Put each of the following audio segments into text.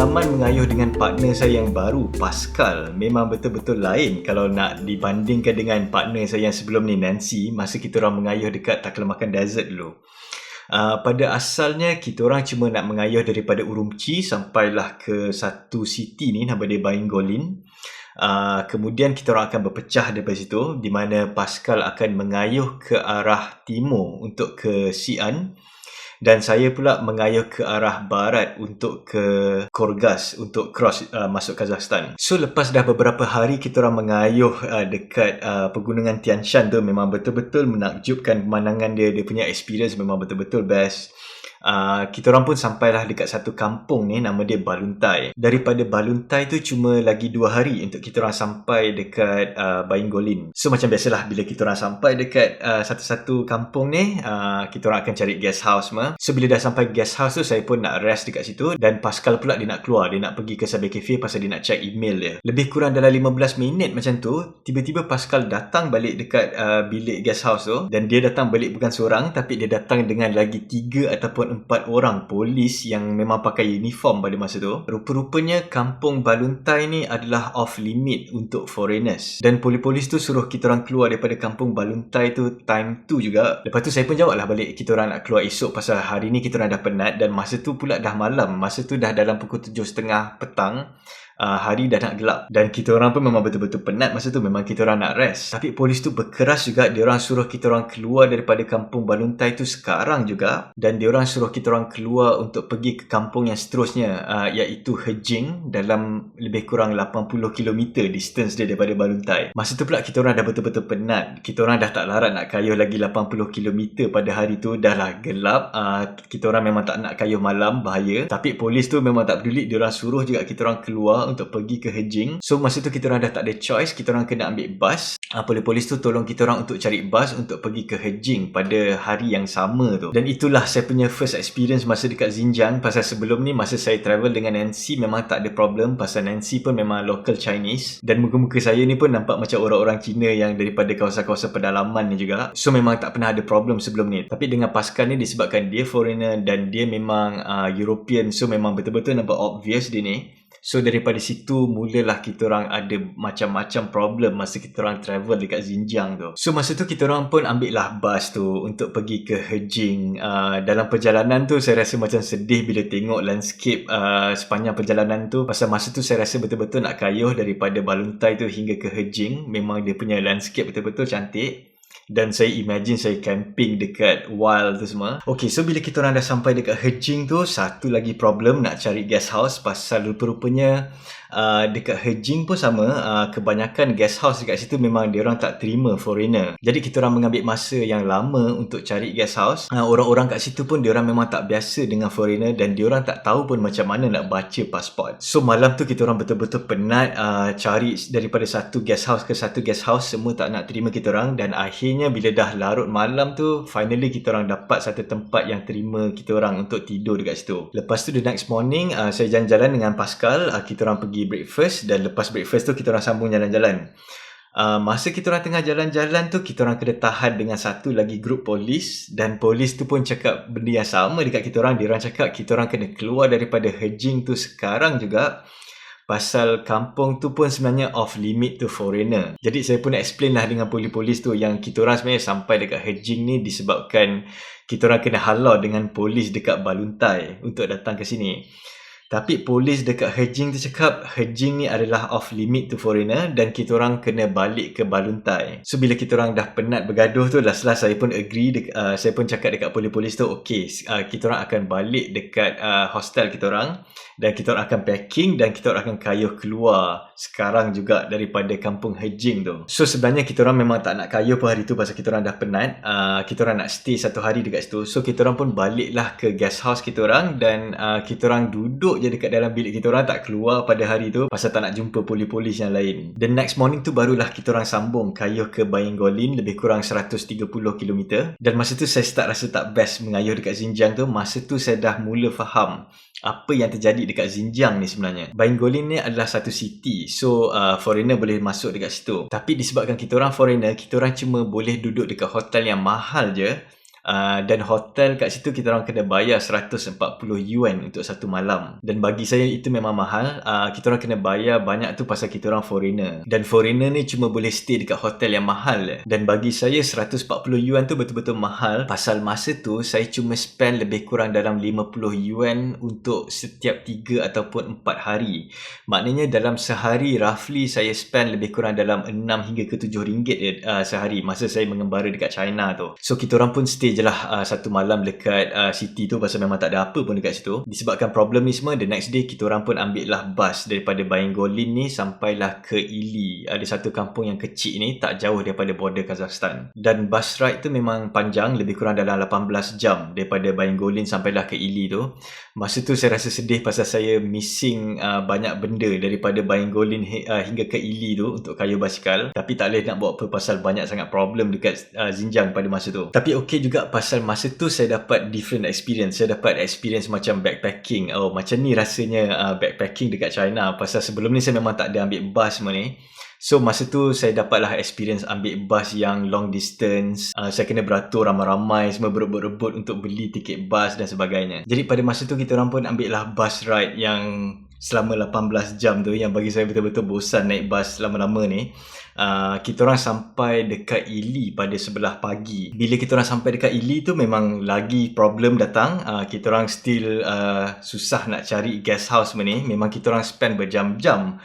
Pengalaman mengayuh dengan partner saya yang baru, Pascal, memang betul-betul lain kalau nak dibandingkan dengan partner saya yang sebelum ni, Nancy, masa kita orang mengayuh dekat Taklamakan Desert dulu. Pada asalnya kita orang cuma nak mengayuh daripada Urumqi sampailah ke satu city ni nama dia Baingolin. Kemudian kita orang akan berpecah daripada situ, di mana Pascal akan mengayuh ke arah timur untuk ke Xi'an dan saya pula mengayuh ke arah barat untuk ke Kyrgyz untuk cross masuk Kazakhstan. So lepas dah beberapa hari kita orang mengayuh dekat pegunungan Tian Shan tu, memang betul-betul menakjubkan pemandangan dia punya experience memang betul-betul best. Kita orang pun sampailah dekat satu kampung ni nama dia Baluntai. Daripada Baluntai tu cuma lagi 2 hari untuk kita orang sampai dekat Baingolin. So macam biasalah bila kita orang sampai dekat satu-satu kampung ni, kita orang akan cari guest house semua. So bila dah sampai guest house tu, saya pun nak rest dekat situ dan Pascal pula dia nak keluar, dia nak pergi ke Cyber Cafe pasal dia nak check email dia. Lebih kurang dalam 15 minit macam tu, tiba-tiba Pascal datang balik dekat bilik guest house tu, dan dia datang balik bukan seorang tapi dia datang dengan lagi 3 ataupun 4 orang polis yang memang pakai uniform pada masa tu. Rupa-rupanya kampung Baluntai ni adalah off limit untuk foreigners, dan polis-polis tu suruh kita orang keluar daripada kampung Baluntai tu time tu juga. Lepas tu saya pun jawablah balik kita orang nak keluar esok pasal hari ni kita orang dah penat, dan masa tu pula dah malam, masa tu dah dalam pukul 7.30 petang. Hari dah nak gelap dan kita orang pun memang betul-betul penat masa tu, memang kita orang nak rest. Tapi polis tu berkeras juga, dia orang suruh kita orang keluar daripada kampung Baluntai tu sekarang juga, dan dia orang suruh kita orang keluar untuk pergi ke kampung yang seterusnya, iaitu Hejing, dalam lebih kurang 80 km distance dia daripada Baluntai. Masa tu pula kita orang dah betul-betul penat, kita orang dah tak larat nak kayuh lagi 80 km pada hari tu, dah lah gelap. Kita orang memang tak nak kayuh malam, bahaya. Tapi polis tu memang tak peduli, dia orang suruh juga kita orang keluar untuk pergi ke Hejing. So masa tu kita orang dah tak ada choice, kita orang kena ambil bas. Polis tu tolong kita orang untuk cari bas untuk pergi ke Hejing pada hari yang sama tu. Dan itulah saya punya first experience masa dekat Xinjiang, pasal sebelum ni masa saya travel dengan Nancy memang tak ada problem, pasal Nancy pun memang local Chinese dan muka-muka saya ni pun nampak macam orang-orang Cina yang daripada kawasan-kawasan pedalaman ni juga. So memang tak pernah ada problem sebelum ni. Tapi dengan Pascal ni, disebabkan dia foreigner dan dia memang European, so memang betul-betul nampak obvious dia ni. So daripada situ mulalah kita orang ada macam-macam problem masa kita orang travel dekat Xinjiang tu. So masa tu kita orang pun ambil lah bas tu untuk pergi ke Hejing. Dalam perjalanan tu saya rasa macam sedih bila tengok landscape sepanjang perjalanan tu, pasal masa tu saya rasa betul-betul nak kayuh daripada Baluntai tu hingga ke Hejing. Memang dia punya landscape betul-betul cantik. Dan saya imagine saya camping dekat wild tu semua. Okay, so bila kita orang dah sampai dekat Hejing tu, satu lagi problem nak cari guest house, pasal rupa-rupanya dekat Hejing pun sama, kebanyakan guest house dekat situ memang dia orang tak terima foreigner. Jadi kita orang mengambil masa yang lama untuk cari guest house. Orang-orang kat situ pun dia orang memang tak biasa dengan foreigner dan dia orang tak tahu pun macam mana nak baca pasport. So malam tu kita orang betul-betul penat cari daripada satu guest house ke satu guest house, semua tak nak terima kita orang, dan akhirnya bila dah larut malam tu, finally kita orang dapat satu tempat yang terima kita orang untuk tidur dekat situ. Lepas tu the next morning saya jalan-jalan dengan Pascal, kita orang pergi breakfast, dan lepas breakfast tu kita orang sambung jalan-jalan. Masa kita orang tengah jalan-jalan tu, kita orang kena tahan dengan satu lagi grup polis, dan polis tu pun cakap benda yang sama dekat kita orang. Dia orang cakap kita orang kena keluar daripada Hejing tu sekarang juga, pasal kampung tu pun sebenarnya off limit to foreigner. Jadi saya pun explain lah dengan polis-polis tu yang kita orang sebenarnya sampai dekat Hejing ni disebabkan kita orang kena halau dengan polis dekat Baluntai untuk datang ke sini. Tapi polis dekat Hejing tu cakap Hejing ni adalah off limit to foreigner dan kita orang kena balik ke Baluntai. So bila kita orang dah penat bergaduh tu, last saya pun agree, saya pun cakap dekat polis-polis tu, okay, kita orang akan balik dekat hostel kita orang, dan kita orang akan packing dan kita orang akan kayuh keluar sekarang juga daripada kampung Hejing tu. So sebenarnya kita orang memang tak nak kayuh pun hari tu pasal kita orang dah penat. Kita orang nak stay satu hari dekat situ. So kita orang pun baliklah ke guest house kita orang, dan kita orang duduk je dekat dalam bilik kita orang, tak keluar pada hari tu pasal tak nak jumpa polis-polis yang lain. The next morning tu barulah kita orang sambung kayuh ke Baingolin, lebih kurang 130 km. Dan masa tu saya start rasa tak best mengayuh dekat Xinjiang tu. Masa tu saya dah mula faham apa yang terjadi dekat Xinjiang ni sebenarnya. Baingolin ni adalah satu city, so foreigner boleh masuk dekat situ. Tapi disebabkan kita orang foreigner, kita orang cuma boleh duduk dekat hotel yang mahal je. Dan hotel kat situ kita orang kena bayar 140 yuan untuk satu malam. Dan bagi saya itu memang mahal. Kita orang kena bayar banyak tu pasal kita orang foreigner. Dan foreigner ni cuma boleh stay dekat hotel yang mahal. Dan bagi saya 140 yuan tu betul-betul mahal pasal masa tu saya cuma spend lebih kurang dalam 50 yuan untuk setiap 3 ataupun 4 hari. Maknanya dalam sehari roughly saya spend lebih kurang dalam 6 hingga ke 7 ringgit sehari masa saya mengembara dekat China tu. So kita orang pun stay je lah satu malam dekat city tu pasal memang tak ada apa pun dekat situ. Disebabkan problem ni semua, the next day kita orang pun ambil lah bus daripada Baingolin ni sampailah ke Ili. Ada satu kampung yang kecil ni tak jauh daripada border Kazakhstan. Dan bus ride tu memang panjang, lebih kurang dalam 18 jam daripada Baingolin sampailah ke Ili tu. Masa tu saya rasa sedih pasal saya missing banyak benda daripada Baingolin hingga ke Ili tu untuk kayu basikal. Tapi tak boleh nak buat apa pasal banyak sangat problem dekat Xinjiang pada masa tu. Tapi okey juga pasal masa tu saya dapat different experience. Saya dapat experience macam backpacking. Oh, macam ni rasanya backpacking dekat China. Pasal sebelum ni saya memang tak ada ambil bus semua ni. So masa tu saya dapatlah experience ambil bus yang long distance. Saya kena beratur ramai-ramai, semua berebut-rebut untuk beli tiket bus dan sebagainya. Jadi pada masa tu kita orang pun ambil lah bus ride yang selama 18 jam tu, yang bagi saya betul-betul bosan naik bus lama-lama ni. Kita orang sampai dekat Ili pada 11 pagi. Bila kita orang sampai dekat Ili tu memang lagi problem datang. Kita orang still susah nak cari guest house ni. Memang kita orang spend berjam-jam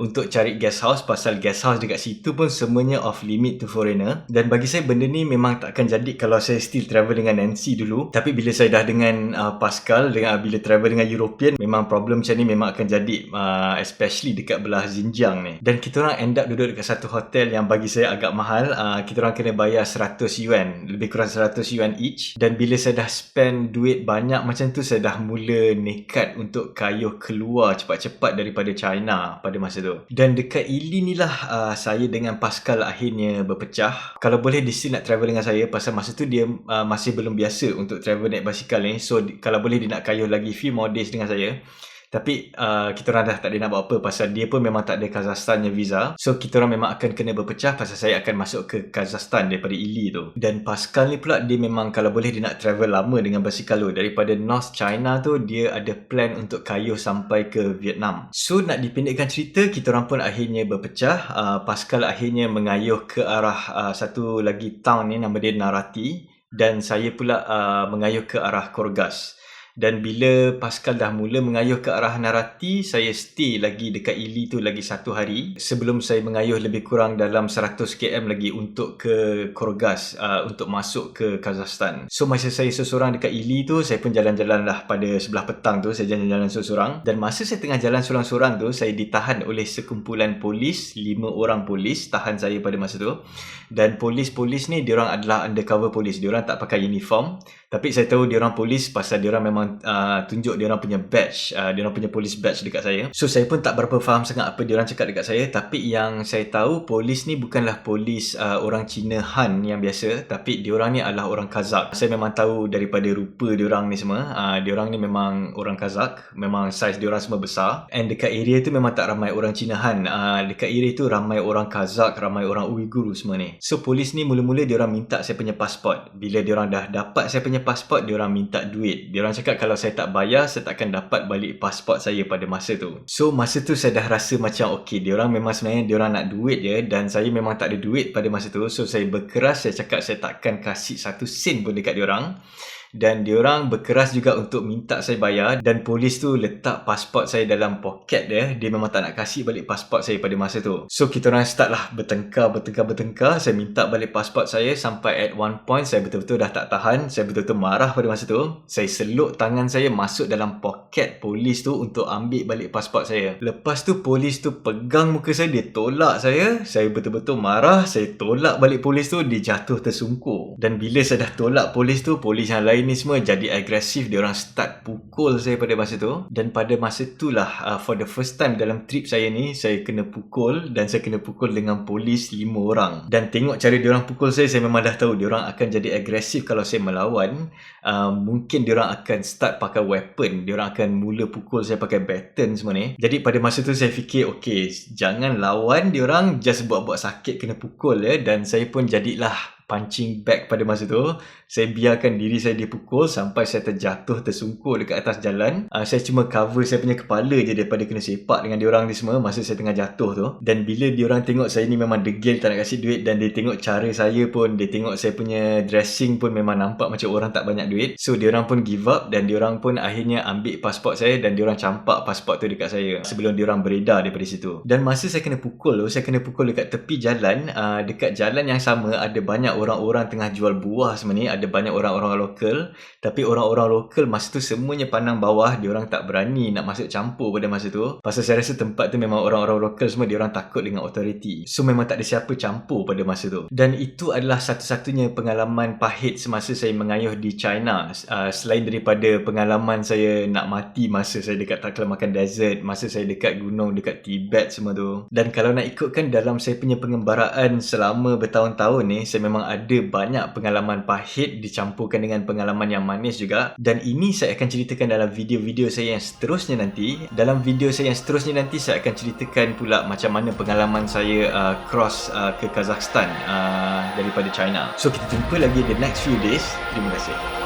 untuk cari guest house pasal guest house dekat situ pun semuanya off limit to foreigner. Dan bagi saya benda ni memang takkan jadi kalau saya still travel dengan Nancy dulu. Tapi bila saya dah dengan Pascal, bila travel dengan European, memang problem macam ni memang akan jadi, especially dekat belah Xinjiang ni. Dan kita orang end up duduk dekat satu hotel yang bagi saya agak mahal. Kita orang kena bayar 100 yuan, lebih kurang 100 yuan each. Dan bila saya dah spend duit banyak macam tu, saya dah mula nekat untuk kayuh keluar cepat-cepat daripada China pada masa tu. Dan dekat Ili ni lah saya dengan Pascal akhirnya berpecah. Kalau boleh dia still nak travel dengan saya pasal masa tu dia masih belum biasa untuk travel naik basikal ni. So kalau boleh dia nak kayuh lagi few more days dengan saya. Tapi kita orang dah tak ada nak buat apa pasal dia pun memang tak ada Kazakhstannya visa. So kita orang memang akan kena berpecah pasal saya akan masuk ke Kazakhstan daripada Ili tu. Dan Pascal ni pula dia memang kalau boleh dia nak travel lama dengan basikal tu. Daripada North China tu dia ada plan untuk kayuh sampai ke Vietnam. So nak dipendekkan cerita, kita orang pun akhirnya berpecah. Pascal akhirnya mengayuh ke arah satu lagi town ni nama dia Narati. Dan saya pula mengayuh ke arah Korgas. Dan bila Pascal dah mula mengayuh ke arah Narati, saya stay lagi dekat Ili tu lagi satu hari sebelum saya mengayuh lebih kurang dalam 100 km lagi untuk ke Korgas, untuk masuk ke Kazakhstan. So masa saya seorang dekat Ili tu, saya pun jalan-jalan lah pada sebelah petang tu, saya jalan-jalan seorang. Dan masa saya tengah jalan seorang-seorang tu, saya ditahan oleh sekumpulan polis, 5 orang polis tahan saya pada masa tu. Dan polis-polis ni diorang adalah undercover polis, diorang tak pakai uniform. Tapi saya tahu diorang polis pasal diorang memang tunjuk diorang punya badge, diorang punya police badge dekat saya. So saya pun tak berapa faham sangat apa diorang cakap dekat saya. Tapi yang saya tahu polis ni bukanlah polis orang Cina Han yang biasa, tapi diorang ni adalah orang Kazakh. Saya memang tahu daripada rupa diorang ni semua, diorang ni memang orang Kazakh. Memang size diorang semua besar. And dekat area tu memang tak ramai orang Cina Han, dekat area tu ramai orang Kazakh, ramai orang Uyghur semua ni. So polis ni mula-mula diorang minta saya punya pasport. Bila diorang dah dapat saya punya pasport, diorang minta duit. Diorang cakap kalau saya tak bayar, saya takkan dapat balik pasport saya pada masa tu. So masa tu saya dah rasa macam okey, diorang memang sebenarnya diorang nak duit je. Dan saya memang tak ada duit pada masa tu. So saya berkeras, saya cakap saya takkan kasih 1 sen pun dekat diorang. Dan diorang berkeras juga untuk minta saya bayar. Dan polis tu letak pasport saya dalam poket dia. Dia memang tak nak kasih balik pasport saya pada masa tu. So kita orang start lah bertengkar. Saya minta balik pasport saya. Sampai at one point saya betul-betul dah tak tahan. Saya betul-betul marah pada masa tu. Saya seluk tangan saya masuk dalam poket polis tu untuk ambil balik pasport saya. Lepas tu polis tu pegang muka saya, dia tolak saya. Saya betul-betul marah. Saya tolak balik polis tu, dia jatuh tersungkur. Dan bila saya dah tolak polis tu, polis yang lain ni semua jadi agresif. Diorang start pukul saya pada masa tu. Dan pada masa tu lah for the first time dalam trip saya ni, saya kena pukul. Dan saya kena pukul dengan polis 5 orang. Dan tengok cara diorang pukul saya memang dah tahu diorang akan jadi agresif kalau saya melawan. Mungkin diorang akan start pakai weapon. Diorang akan mula pukul saya pakai baton semua ni. Jadi pada masa tu saya fikir okay, jangan lawan diorang, just buat-buat sakit kena pukul ya. Dan saya pun jadilah punching bag pada masa tu. Saya biarkan diri saya dipukul sampai saya terjatuh tersungkur dekat atas jalan. Saya cuma cover saya punya kepala je daripada kena sepak dengan diorang ni semua masa saya tengah jatuh tu. Dan bila diorang tengok saya ni memang degil tak nak kasih duit, dan dia tengok cara saya pun, dia tengok saya punya dressing pun memang nampak macam orang tak banyak duit. So diorang pun give up dan diorang pun akhirnya ambil pasport saya dan diorang campak pasport tu dekat saya sebelum diorang beredar daripada situ. Dan masa saya kena pukul tu, saya kena pukul dekat tepi jalan. Dekat jalan yang sama ada banyak orang-orang tengah jual buah semua ni, ada banyak orang-orang lokal. Tapi orang-orang lokal masa tu semuanya pandang bawah, diorang tak berani nak masuk campur pada masa tu. Pasal saya rasa tempat tu memang orang-orang lokal semua diorang takut dengan authority. So memang tak ada siapa campur pada masa tu. Dan itu adalah satu-satunya pengalaman pahit semasa saya mengayuh di China. Selain daripada pengalaman saya nak mati masa saya dekat Taklamakan Desert, masa saya dekat gunung dekat Tibet semua tu. Dan kalau nak ikutkan dalam saya punya pengembaraan selama bertahun-tahun ni, saya memang ada banyak pengalaman pahit dicampurkan dengan pengalaman yang manis juga. Dan ini saya akan ceritakan dalam video-video saya yang seterusnya nanti. Dalam video saya yang seterusnya nanti saya akan ceritakan pula macam mana pengalaman saya cross ke Kazakhstan daripada China. So kita jumpa lagi the next few days. Terima kasih.